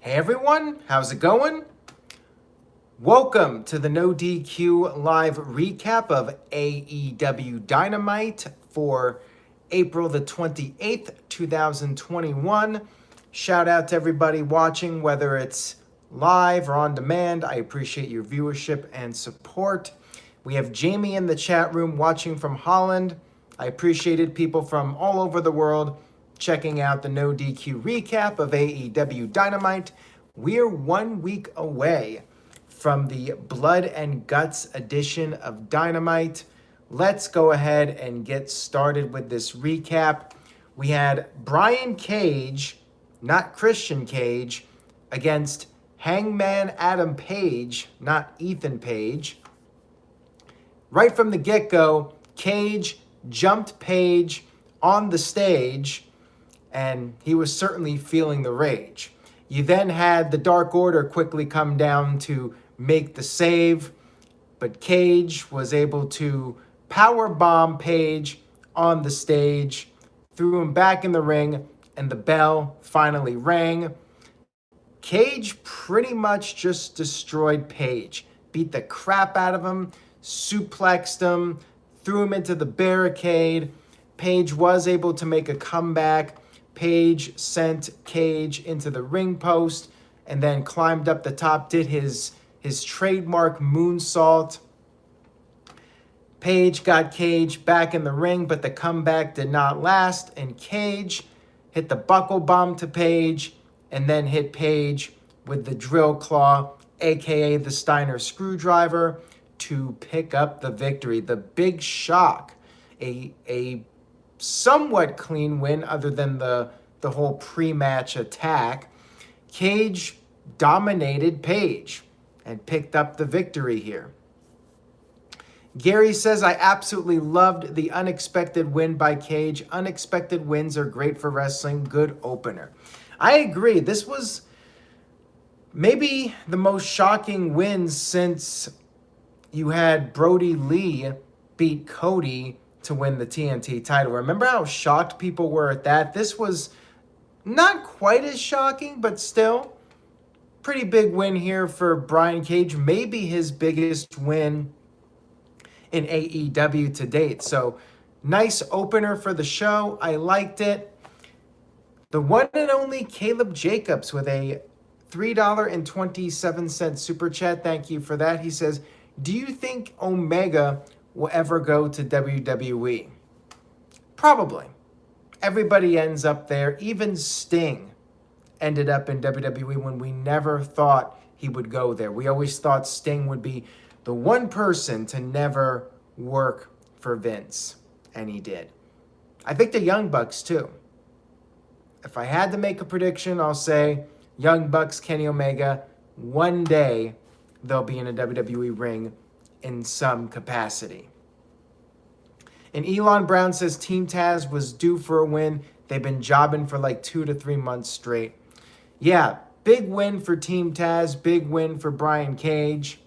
Hey everyone, how's it going? Welcome to the No DQ live recap of AEW Dynamite for April the 28th, 2021. Shout out to everybody watching, whether it's live or on demand. I appreciate your viewership and support. We have Jamie in the chat room watching from Holland. I appreciated people from all over the world checking out the No DQ recap of AEW Dynamite. We're 1 week away from the Blood and Guts edition of Dynamite. Let's go ahead and get started with this recap. We had Brian Cage, not Christian Cage, against Hangman Adam Page, not Ethan Page. Right from the get-go, Cage jumped Page on the stage, and he was certainly feeling the rage. You then had the Dark Order quickly come down to make the save, but Cage was able to power bomb Page on the stage, threw him back in the ring, and the bell finally rang. Cage pretty much just destroyed Page, beat the crap out of him, suplexed him, threw him into the barricade. Page was able to make a comeback. Page sent Cage into the ring post and then climbed up the top, did his trademark moonsault. Page got Cage back in the ring, but the comeback did not last, and Cage hit the buckle bomb to Page and then hit Page with the drill claw, aka the Steiner screwdriver, to pick up the victory. The Big Shock, a somewhat clean win other than the whole pre-match attack. Cage dominated Page and picked up the victory here. Gary says, I absolutely loved the unexpected win by Cage. Unexpected wins are great for wrestling. Good opener. I agree. This was maybe the most shocking win since you had Brody Lee beat Cody to win the TNT title. Remember how shocked people were at that? This was not quite as shocking, but still pretty big win here for Brian Cage. Maybe his biggest win in AEW to date. So nice opener for the show. I liked it. The one and only Caleb Jacobs with a $3.27 super chat. Thank you for that. He says, do you think Omega will ever go to WWE? Probably. Everybody ends up there. Even Sting ended up in WWE when we never thought he would go there. We always thought Sting would be the one person to never work for Vince, and he did. I think the Young Bucks too. If I had to make a prediction, I'll say Young Bucks, Kenny Omega, one day they'll be in a WWE ring in some capacity. And Elon Brown says Team Taz was due for a win. They've been jobbing for like 2 to 3 months straight. Yeah, big win for Team Taz. Big win for Brian Cage.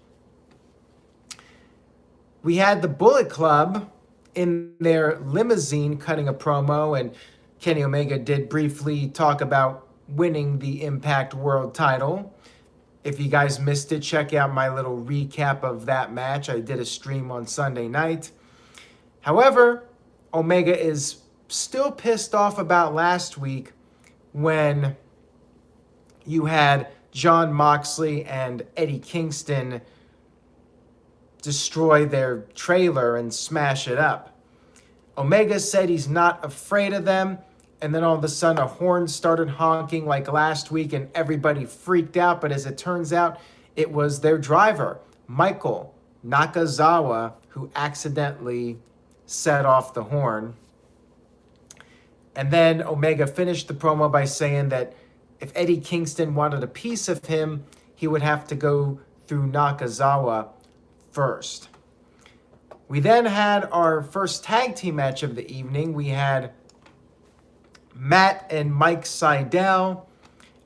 We had the Bullet Club in their limousine cutting a promo, and Kenny Omega did briefly talk about winning the Impact World title. If you guys missed it, check out my little recap of that match. I did a stream on Sunday night. However, Omega is still pissed off about last week when you had Jon Moxley and Eddie Kingston destroy their trailer and smash it up. Omega said he's not afraid of them, and then all of a sudden a horn started honking like last week and everybody freaked out, but as it turns out, it was their driver, Michael Nakazawa, who accidentally set off the horn. And then Omega finished the promo by saying that if Eddie Kingston wanted a piece of him, he would have to go through Nakazawa first. We then had our first tag team match of the evening. We had Matt and Mike Sydal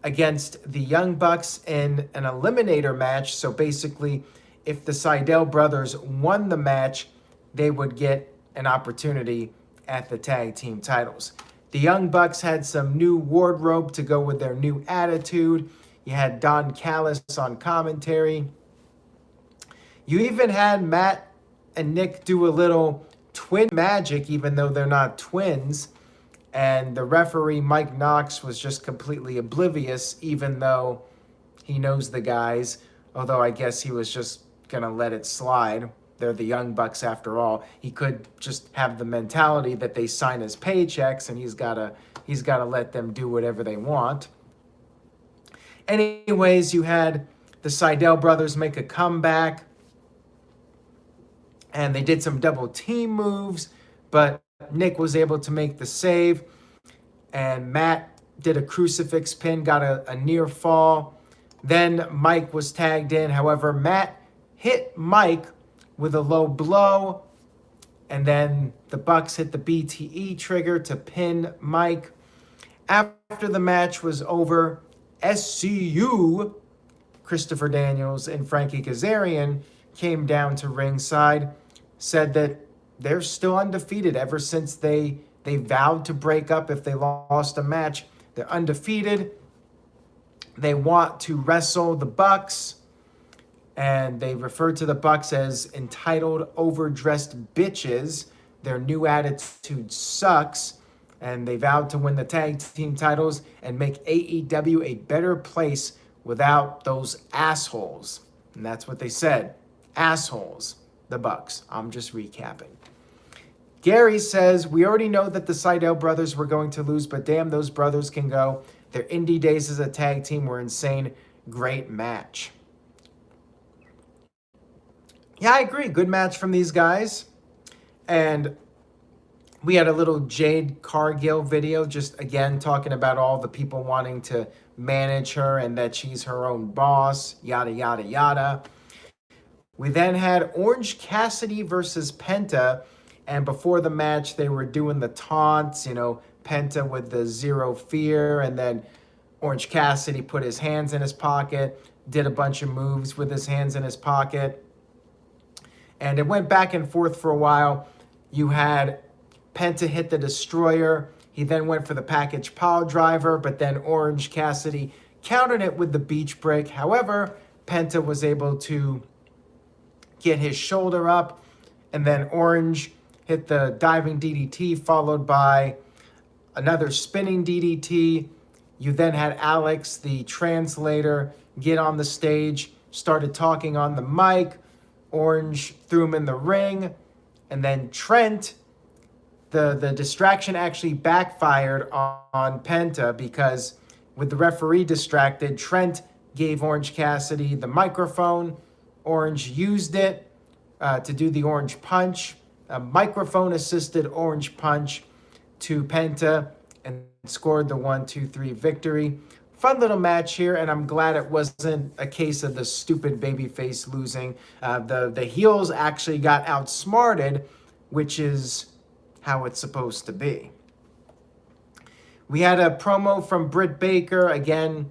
against the Young Bucks in an eliminator match. So basically, if the Sydal brothers won the match, they would get an opportunity at the tag team titles. The Young Bucks had some new wardrobe to go with their new attitude. You had Don Callis on commentary. You even had Matt and Nick do a little twin magic, even though they're not twins. And the referee, Mike Knox, was just completely oblivious, even though he knows the guys. Although I guess he was just going to let it slide. They're the Young Bucks after all. He could just have the mentality that they sign his paychecks and he's got to let them do whatever they want. Anyways, you had the Seidel brothers make a comeback. And they did some double team moves, but Nick was able to make the save. And Matt did a crucifix pin, got a near fall. Then Mike was tagged in. However, Matt hit Mike with a low blow. And then the Bucks hit the BTE trigger to pin Mike. After the match was over, SCU, Christopher Daniels and Frankie Kazarian came down to ringside, said that they're still undefeated ever since they vowed to break up if they lost a match. They're undefeated. They want to wrestle the Bucks, and they refer to the Bucks as entitled, overdressed bitches. Their new attitude sucks, and they vowed to win the tag team titles and make AEW a better place without those assholes. And that's what they said. Assholes. The Bucks. I'm just recapping. Gary says, we already know that the Seidel brothers were going to lose, but damn, those brothers can go. Their indie days as a tag team were insane. Great match. Yeah, I agree. Good match from these guys. And we had a little Jade Cargill video, just again talking about all the people wanting to manage her and that she's her own boss, yada, yada, yada. We then had Orange Cassidy versus Penta, and before the match, they were doing the taunts, Penta with the zero fear, and then Orange Cassidy put his hands in his pocket, did a bunch of moves with his hands in his pocket, and it went back and forth for a while. You had Penta hit the Destroyer. He then went for the package pile driver, but then Orange Cassidy countered it with the beach break. However, Penta was able to get his shoulder up, and then Orange hit the diving DDT, followed by another spinning DDT. You then had Alex, the translator, get on the stage, started talking on the mic. Orange threw him in the ring, and then Trent, the distraction actually backfired on Penta, because with the referee distracted, Trent gave Orange Cassidy the microphone. Orange used it to do the orange punch, a microphone-assisted orange punch to Penta, and scored the 1-2-3 victory. Fun little match here, and I'm glad it wasn't a case of the stupid babyface losing. The heels actually got outsmarted, which is how it's supposed to be. We had a promo from Britt Baker, again,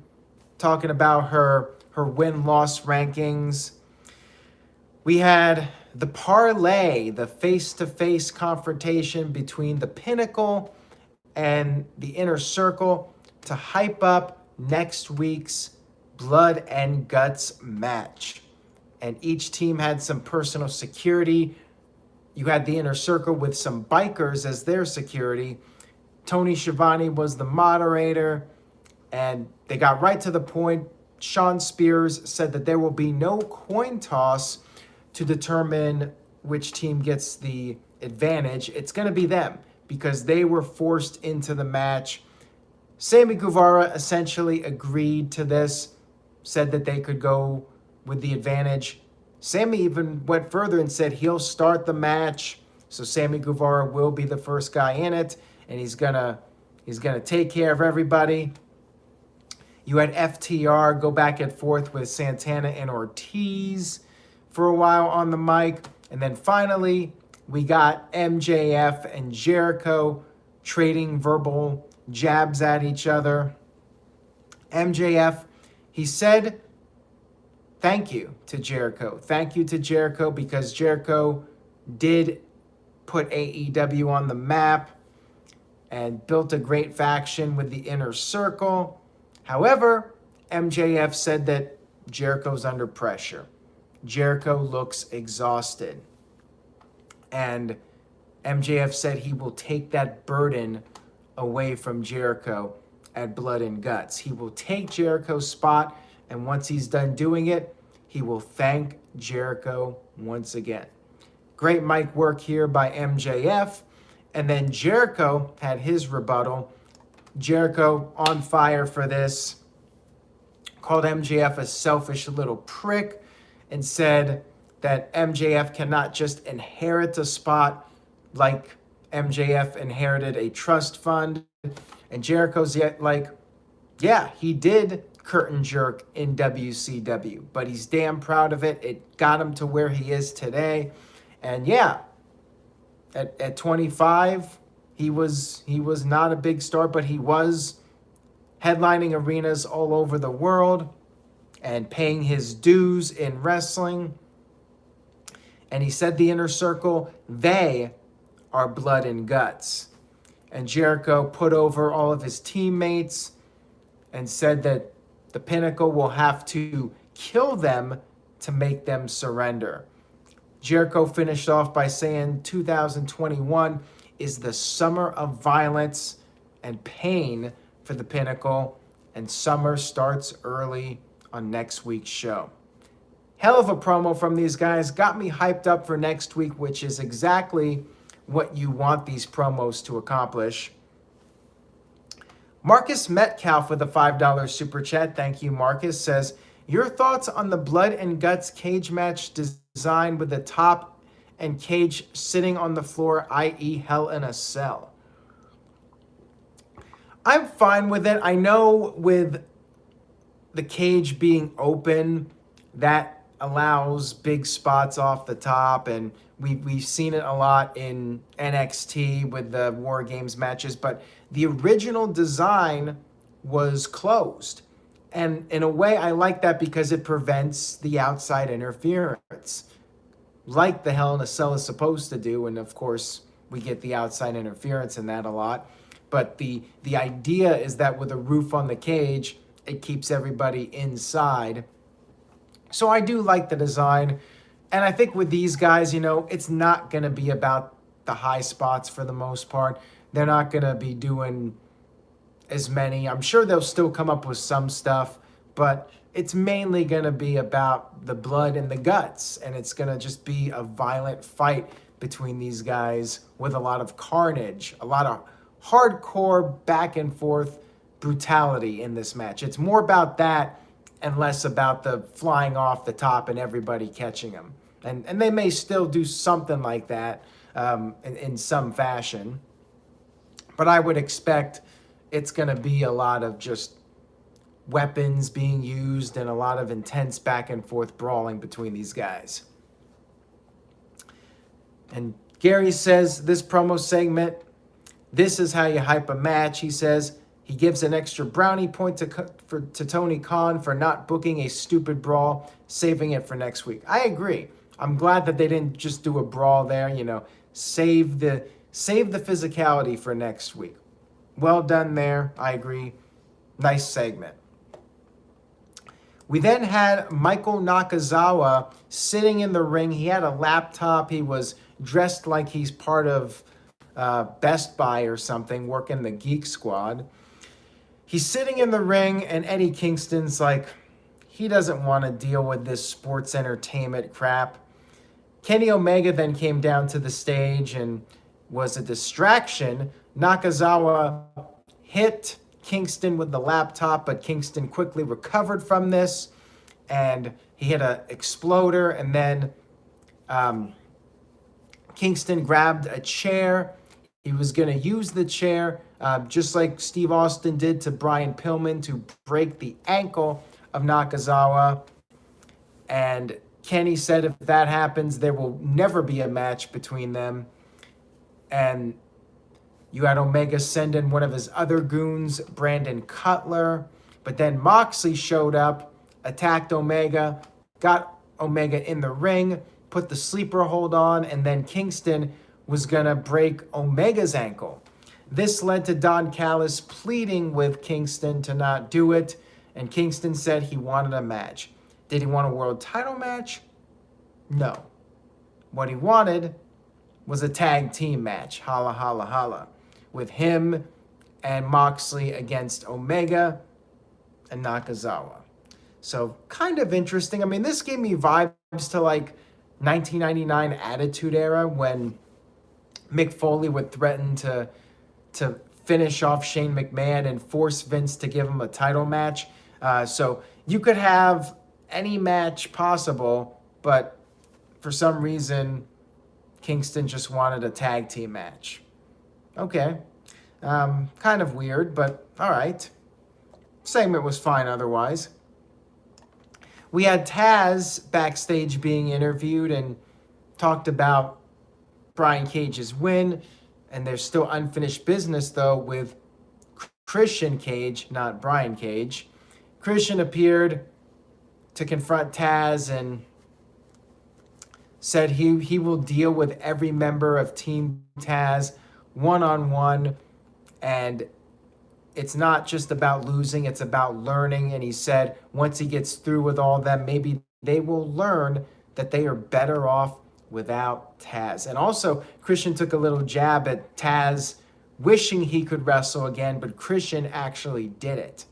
talking about her win-loss rankings. We had the parlay, the face-to-face confrontation between the Pinnacle and the Inner Circle to hype up next week's Blood and Guts match. And each team had some personal security. You had the Inner Circle with some bikers as their security. Tony Schiavone was the moderator, and they got right to the point. Sean Spears said that there will be no coin toss to determine which team gets the advantage. It's going to be them, because they were forced into the match. Sammy Guevara essentially agreed to this, said that they could go with the advantage. Sammy even went further and said he'll start the match. So Sammy Guevara will be the first guy in it, and he's gonna take care of everybody. You had FTR go back and forth with Santana and Ortiz for a while on the mic. And then finally, we got MJF and Jericho trading verbal jabs at each other. MJF, he said thank you to Jericho. Thank you to Jericho, because Jericho did put AEW on the map and built a great faction with the Inner Circle. However, MJF said that Jericho's under pressure. Jericho looks exhausted. And MJF said he will take that burden away from Jericho at Blood and Guts. He will take Jericho's spot, and once he's done doing it, he will thank Jericho once again. Great mic work here by MJF. And then Jericho had his rebuttal. Jericho on fire for this. Called MJF a selfish little prick and said that MJF cannot just inherit a spot like MJF inherited a trust fund. And Jericho's like, yeah, he did curtain jerk in WCW, but he's damn proud of it. It got him to where he is today. And yeah, at 25, he was not a big star, but he was headlining arenas all over the world and paying his dues in wrestling. And he said the Inner Circle, they are blood and guts. And Jericho put over all of his teammates and said that the Pinnacle will have to kill them to make them surrender. Jericho finished off by saying 2021 is the summer of violence and pain for the Pinnacle, and summer starts early on next week's show. Hell of a promo from these guys. Got me hyped up for next week, which is exactly what you want these promos to accomplish. Marcus Metcalf with a $5 super chat. Thank you, Marcus. Says, your thoughts on the Blood and Guts cage match design with the top and cage sitting on the floor, i.e. Hell in a Cell? I'm fine with it. I know with the cage being open, that allows big spots off the top, and we've seen it a lot in NXT with the War Games matches, but the original design was closed. And in a way, I like that because it prevents the outside interference, like the Hell in a Cell is supposed to do. And of course, we get the outside interference in that a lot. But the idea is that with a roof on the cage, it keeps everybody inside. So I do like the design. And I think with these guys, it's not going to be about the high spots for the most part. They're not going to be doing as many. I'm sure they'll still come up with some stuff, but it's mainly going to be about the blood and the guts. And it's going to just be a violent fight between these guys with a lot of carnage, a lot of hardcore back and forth brutality in this match. It's more about that and less about the flying off the top and everybody catching them. And they may still do something like that in some fashion. But I would expect it's going to be a lot of just weapons being used and a lot of intense back and forth brawling between these guys. And Gary says, this promo segment, this is how you hype a match. He says he gives an extra brownie point to Tony Khan for not booking a stupid brawl, saving it for next week. I agree. I'm glad that they didn't just do a brawl there, save the physicality for next week. Well done there. I agree. Nice segment. We then had Michael Nakazawa sitting in the ring. He had a laptop. He was dressed like he's part of Best Buy or something, working the Geek Squad. He's sitting in the ring, and Eddie Kingston's like, he doesn't want to deal with this sports entertainment crap. Kenny Omega then came down to the stage and was a distraction. Nakazawa hit Kingston with the laptop, but Kingston quickly recovered from this, and he hit an exploder, and then Kingston grabbed a chair. He was going to use the chair, just like Steve Austin did to Brian Pillman, to break the ankle of Nakazawa. And Kenny said if that happens, there will never be a match between them. And you had Omega send in one of his other goons, Brandon Cutler. But then Moxley showed up, attacked Omega, got Omega in the ring, put the sleeper hold on, and then Kingston was going to break Omega's ankle. This led to Don Callis pleading with Kingston to not do it. And Kingston said he wanted a match. Did he want a world title match? No. What he wanted was a tag team match, holla, holla, holla, with him and Moxley against Omega and Nakazawa. So kind of interesting. I mean, this gave me vibes to like 1999 Attitude Era when Mick Foley would threaten to finish off Shane McMahon and force Vince to give him a title match. So you could have any match possible, but for some reason, Kingston just wanted a tag team match. Okay. Kind of weird, but all right. Segment was fine otherwise. We had Taz backstage being interviewed and talked about Brian Cage's win, and there's still unfinished business, though, with Christian Cage, not Brian Cage. Christian appeared to confront Taz and said he will deal with every member of Team Taz one-on-one, and it's not just about losing, it's about learning. And he said once he gets through with all of them, maybe they will learn that they are better off without Taz. And also, Christian took a little jab at Taz wishing he could wrestle again, but Christian actually did it.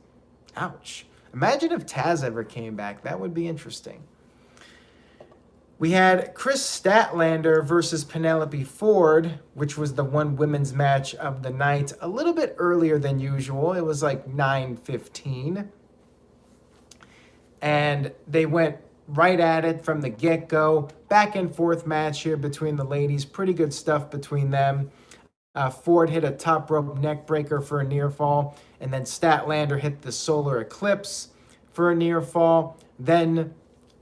Ouch. Imagine if Taz ever came back. That would be interesting. We had Chris Statlander versus Penelope Ford, which was the one women's match of the night, a little bit earlier than usual. It was like 9:15. And they went right at it from the get-go. Back and forth match here between the ladies. Pretty good stuff between them. Ford hit a top rope neck breaker for a near fall. And then Statlander hit the solar eclipse for a near fall. Then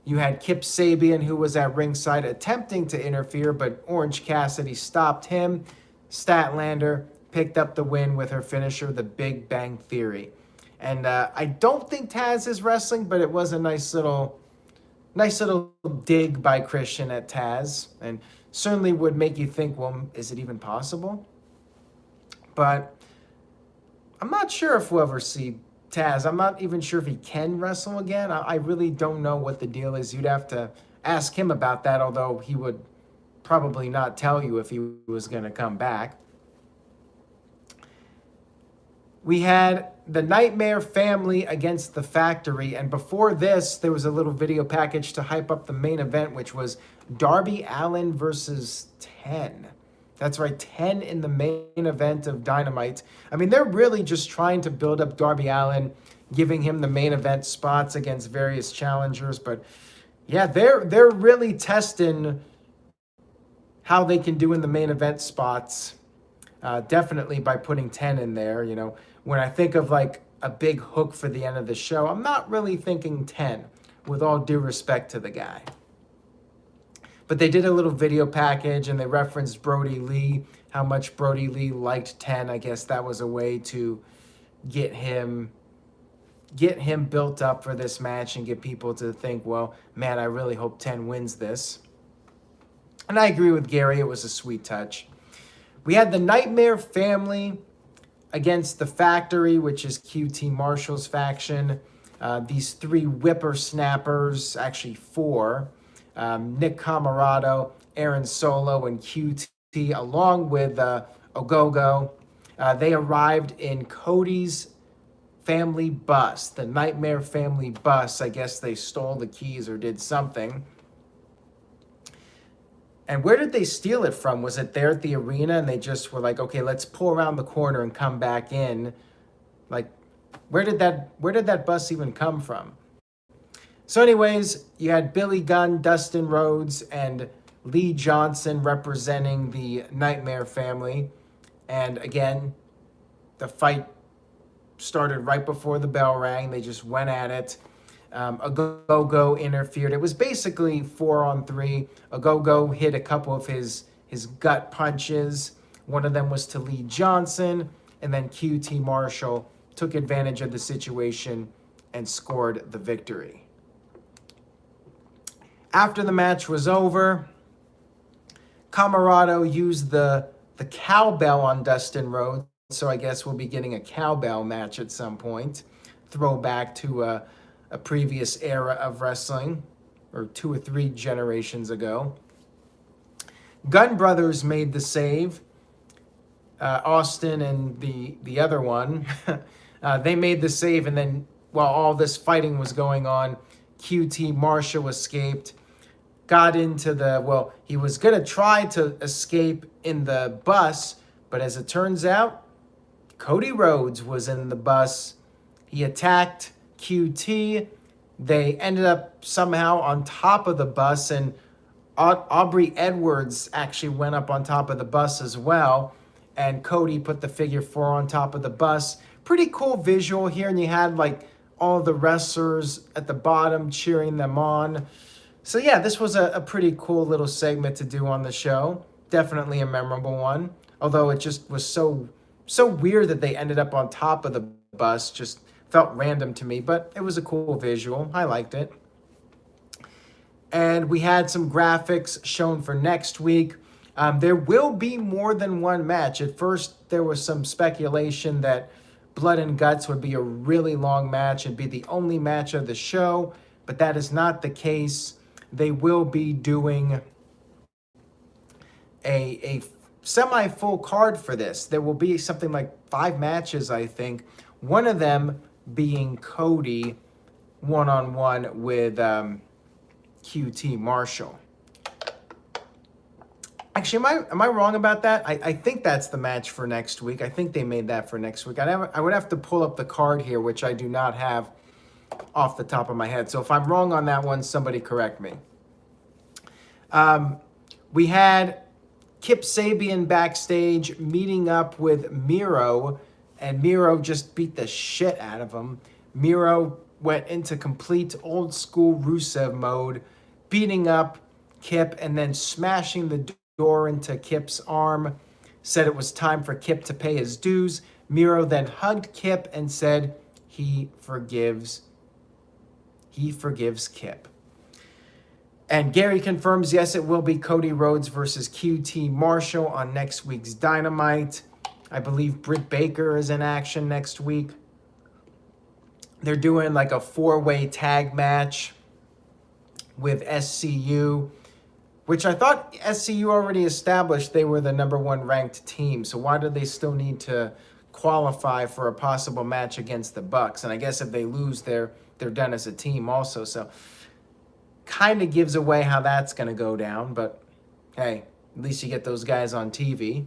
you had Kip Sabian, who was at ringside attempting to interfere, but Orange Cassidy stopped him. Statlander picked up the win with her finisher, the Big Bang Theory. And I don't think Taz is wrestling, but it was a nice little dig by Christian at Taz, and certainly would make you think, well, is it even possible? But I'm not sure if we'll ever see Taz. I'm not even sure if he can wrestle again. I really don't know what the deal is. You'd have to ask him about that, although he would probably not tell you if he was going to come back. We had the Nightmare Family against the Factory, and before this, there was a little video package to hype up the main event, which was Darby Allin versus 10. That's right, 10 in the main event of Dynamite. I mean, they're really just trying to build up Darby Allin, giving him the main event spots against various challengers. But yeah, they're really testing how they can do in the main event spots. Definitely by putting 10 in there. You know, when I think of like a big hook for the end of the show, I'm not really thinking 10, with all due respect to the guy. But they did a little video package and they referenced Brody Lee, how much Brody Lee liked 10. I guess that was a way to get him built up for this match and get people to think, well, man, I really hope 10 wins this. And I agree with Gary, it was a sweet touch. We had the Nightmare Family against the Factory, which is QT Marshall's faction. These three whippersnappers, actually four, Nick Camarado, Aaron Solo, and QT, along with Ogogo. They arrived in Cody's family bus, the Nightmare Family bus. I guess they stole the keys or did something. And where did they steal it from? Was it there at the arena and they just were like, okay, let's pull around the corner and come back in? Like, where did that bus even come from? So anyways, you had Billy Gunn, Dustin Rhodes, and Lee Johnson representing the Nightmare Family. And again, the fight started right before the bell rang. They just went at it. Ogogo interfered. It was basically 4-on-3. Ogogo hit a couple of his gut punches. One of them was to Lee Johnson, and then QT Marshall took advantage of the situation and scored the victory. After the match was over, Camarado used the cowbell on Dustin Rhodes, so I guess we'll be getting a cowbell match at some point. throwback to a previous era of wrestling, or 2 or 3 generations ago. Gunn Brothers made the save. Austin and the other one, they made the save, and then while all this fighting was going on, QT Marshall escaped, got into he was going to try to escape in the bus, but as it turns out, Cody Rhodes was in the bus. He attacked QT. They ended up somehow on top of the bus, and Aubrey Edwards actually went up on top of the bus as well, and Cody put the figure 4 on top of the bus. Pretty cool visual here, and you had like all the wrestlers at the bottom cheering them on. So yeah, this was a pretty cool little segment to do on the show. Definitely a memorable one, although it just was so weird that they ended up on top of the bus. Just felt random to me, but it was a cool visual. I liked it. And we had some graphics shown for next week. There will be more than one match. At first, there was some speculation that Blood and Guts would be a really long match and be the only match of the show, but that is not the case. They will be doing a semi-full card for this. There will be something like 5 matches, I think. One of them being Cody one-on-one with QT Marshall. Actually, am I wrong about that? I think that's the match for next week. I think they made that for next week. I would have to pull up the card here, which I do not have off the top of my head. So if I'm wrong on that one, somebody correct me. We had Kip Sabian backstage meeting up with Miro, and Miro just beat the shit out of him. Miro went into complete old school Rusev mode, beating up Kip and then smashing the door into Kip's arm. Said it was time for Kip to pay his dues. Miro then hugged Kip and said he forgives Kip. And Gary confirms, yes, it will be Cody Rhodes versus QT Marshall on next week's Dynamite. I believe Britt Baker is in action next week. They're doing like a 4-way tag match with SCU, which I thought SCU already established they were the number 1 ranked team. So why do they still need to qualify for a possible match against the Bucks? And I guess if they lose, they're done as a team also. So kind of gives away how that's going to go down. But hey, at least you get those guys on TV.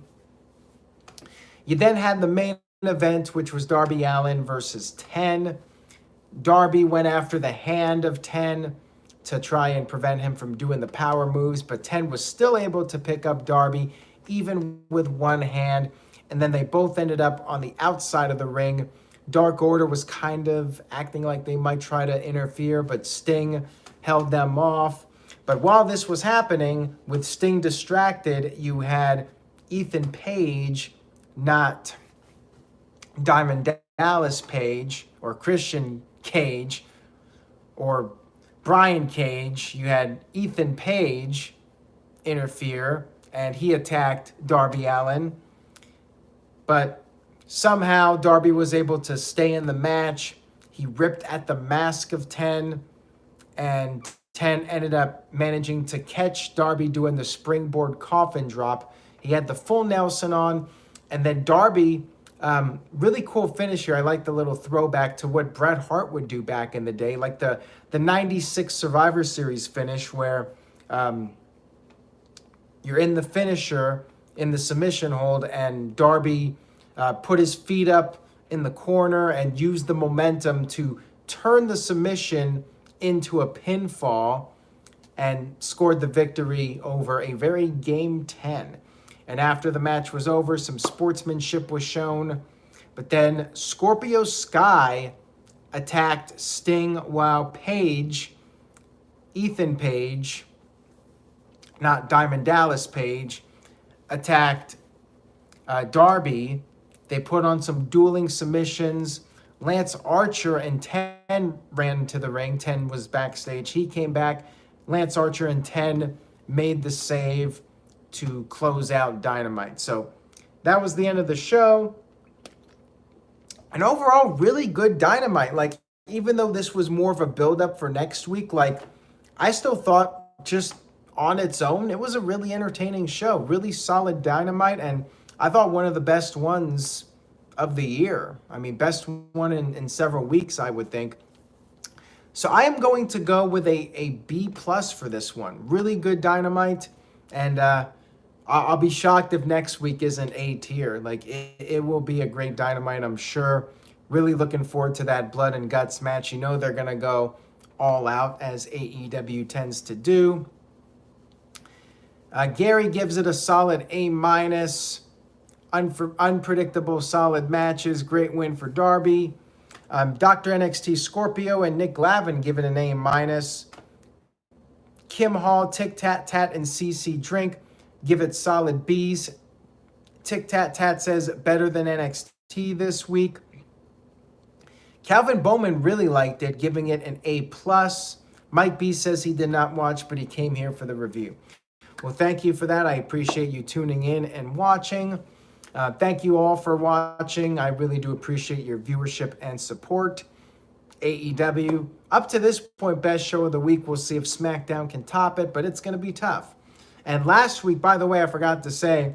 You then had the main event, which was Darby Allin versus 10. Darby went after the hand of 10 to try and prevent him from doing the power moves, but 10 was still able to pick up Darby, even with one hand, and then they both ended up on the outside of the ring. Dark Order was kind of acting like they might try to interfere, but Sting held them off. But while this was happening, with Sting distracted, you had Ethan Page, not Diamond Dallas Page, or Christian Cage, or Brian Cage. You had Ethan Page interfere, and he attacked Darby Allin. But somehow Darby was able to stay in the match. He ripped at the mask of 10, and 10 ended up managing to catch Darby doing the springboard coffin drop. He had the full Nelson on, and then Darby, really cool finish here. I like the little throwback to what Bret Hart would do back in the day, like the 96 Survivor Series finish where you're in the finisher, in the submission hold, and Darby put his feet up in the corner and used the momentum to turn the submission into a pinfall and scored the victory over a very game 10. And after the match was over, some sportsmanship was shown. But then Scorpio Sky attacked Sting while Page, Ethan Page, not Diamond Dallas Page, attacked Darby. They put on some dueling submissions. Lance Archer and 10 ran to the ring. 10 was backstage. He came back. Lance Archer and 10 made the save to close out Dynamite. So that was the end of the show. And overall, really good Dynamite. Like, even though this was more of a build-up for next week, like, I still thought just on its own, it was a really entertaining show. Really solid Dynamite, and I thought one of the best ones of the year. I mean, best one in several weeks, I would think. So I am going to go with a B plus for this one. Really good Dynamite, and I'll be shocked if next week isn't A tier. Like, it will be a great Dynamite, I'm sure. Really looking forward to that blood and guts match. You know they're going to go all out, as AEW tends to do. Gary gives it a solid A minus. Unpredictable, solid matches. Great win for Darby. Dr. NXT Scorpio and Nick Glavin give it an A minus. Kim Hall, Tic Tat Tat, and CC Drink give it solid B's. Tic Tat Tat says better than NXT this week. Calvin Bowman really liked it, giving it an A plus. Mike B says he did not watch, but he came here for the review. Well, thank you for that. I appreciate you tuning in and watching. Thank you all for watching. I really do appreciate your viewership and support. AEW, up to this point, best show of the week. We'll see if SmackDown can top it, but it's going to be tough. And last week, by the way, I forgot to say,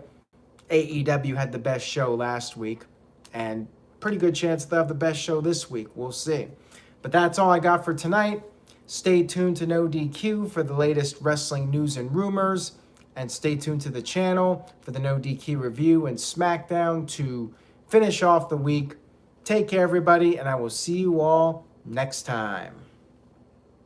AEW had the best show last week, and pretty good chance they'll have the best show this week. We'll see. But that's all I got for tonight. Stay tuned to No DQ for the latest wrestling news and rumors. And stay tuned to the channel for the No DQ review and SmackDown to finish off the week. Take care, everybody, and I will see you all next time.